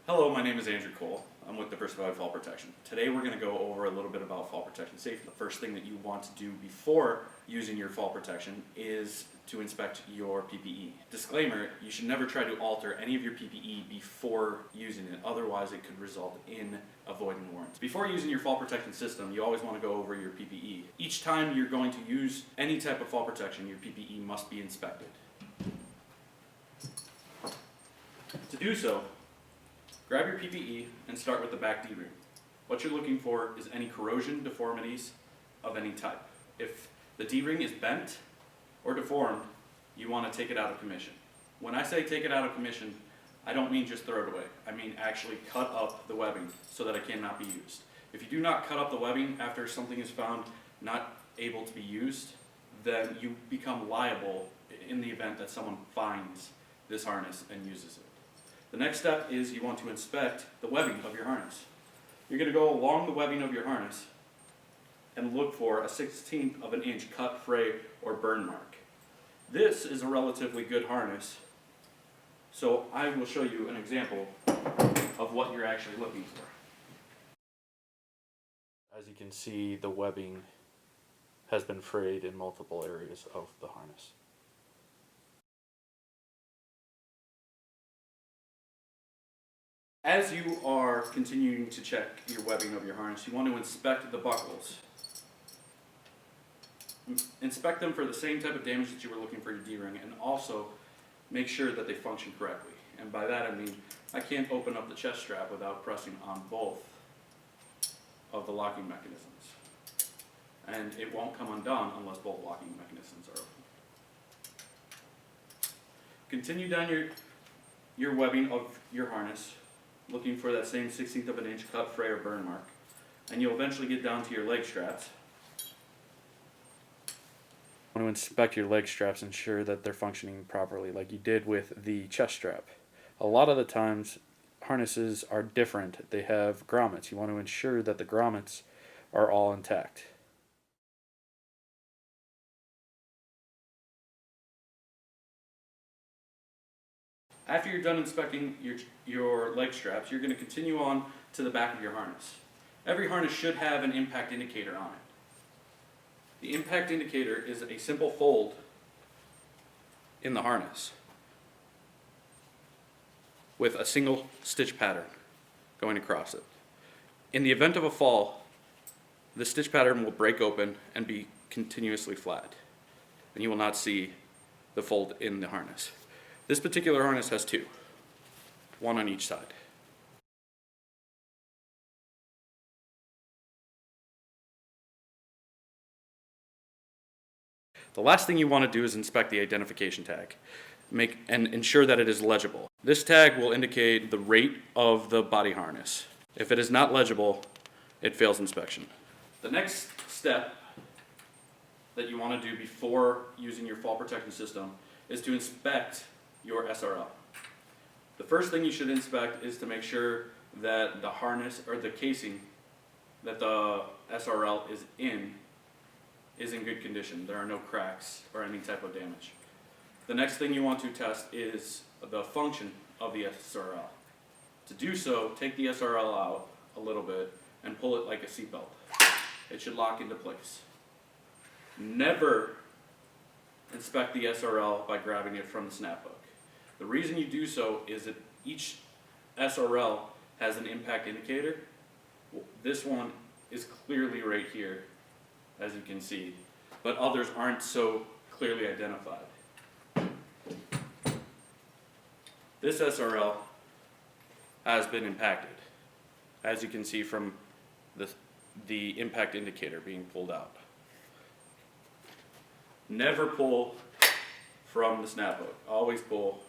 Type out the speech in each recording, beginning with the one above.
Hello, my name is Andrew Cole. I'm with Diversified Fall Protection. Today we're going to go over a little bit about fall protection safety. The first thing that you want to do before using your fall protection is to inspect your PPE. Disclaimer, you should never try to alter any of your PPE before using it, otherwise it could result in avoiding warrants. Before using your fall protection system, you always want to go over your PPE. Each time you're going to use any type of fall protection, your PPE must be inspected. To do so, grab your PPE and start with the back D-ring. What you're looking for is any corrosion deformities of any type. If the D-ring is bent or deformed, you want to take it out of commission. When I say take it out of commission, I don't mean just throw it away. I mean actually cut up the webbing so that it cannot be used. If you do not cut up the webbing after something is found not able to be used, then you become liable in the event that someone finds this harness and uses it. The next step is you want to inspect the webbing of your harness. You're going to go along the webbing of your harness and look for a 1/16 of an inch cut, fray, or burn mark. This is a relatively good harness, so I will show you an example of what you're actually looking for. As you can see, the webbing has been frayed in multiple areas of the harness. As you are continuing to check your webbing of your harness, you want to inspect the buckles. Inspect them for the same type of damage that you were looking for your D-ring, and also make sure that they function correctly. And by that I mean, I can't open up the chest strap without pressing on both of the locking mechanisms. And it won't come undone unless both locking mechanisms are open. Continue down your webbing of your harness, looking for that same 1/16 of an inch cut, fray, or burn mark. And you'll eventually get down to your leg straps. You want to inspect your leg straps, ensure that they're functioning properly like you did with the chest strap. A lot of the times harnesses are different. They have grommets. You want to ensure that the grommets are all intact. After you're done inspecting your leg straps, you're going to continue on to the back of your harness. Every harness should have an impact indicator on it. The impact indicator is a simple fold in the harness with a single stitch pattern going across it. In the event of a fall, the stitch pattern will break open and be continuously flat, and you will not see the fold in the harness. This particular harness has two, one on each side. The last thing you want to do is inspect the identification tag. And ensure that it is legible. This tag will indicate the rate of the body harness. If it is not legible, it fails inspection. The next step that you want to do before using your fall protection system is to inspect your SRL. The first thing you should inspect is to make sure that the harness or the casing that the SRL is in good condition. There are no cracks or any type of damage. The next thing you want to test is the function of the SRL. To do so, take the SRL out a little bit and pull it like a seatbelt. It should lock into place. Never inspect the SRL by grabbing it from the snap hook. The reason you do so is that each SRL has an impact indicator. This one is clearly right here, as you can see, but others aren't so clearly identified. This SRL has been impacted, as you can see from the impact indicator being pulled out. Never pull from the snap hook. Always pull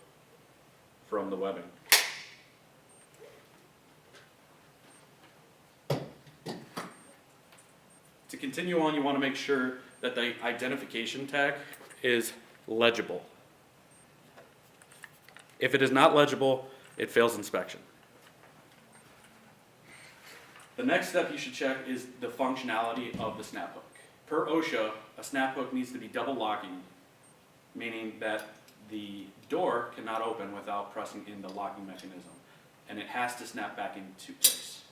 from the webbing. To continue on, you want to make sure that the identification tag is legible. If it is not legible, it fails inspection. The next step you should check is the functionality of the snap hook. Per OSHA, a snap hook needs to be double locking, meaning that the door cannot open without pressing in the locking mechanism. and it has to snap back into place.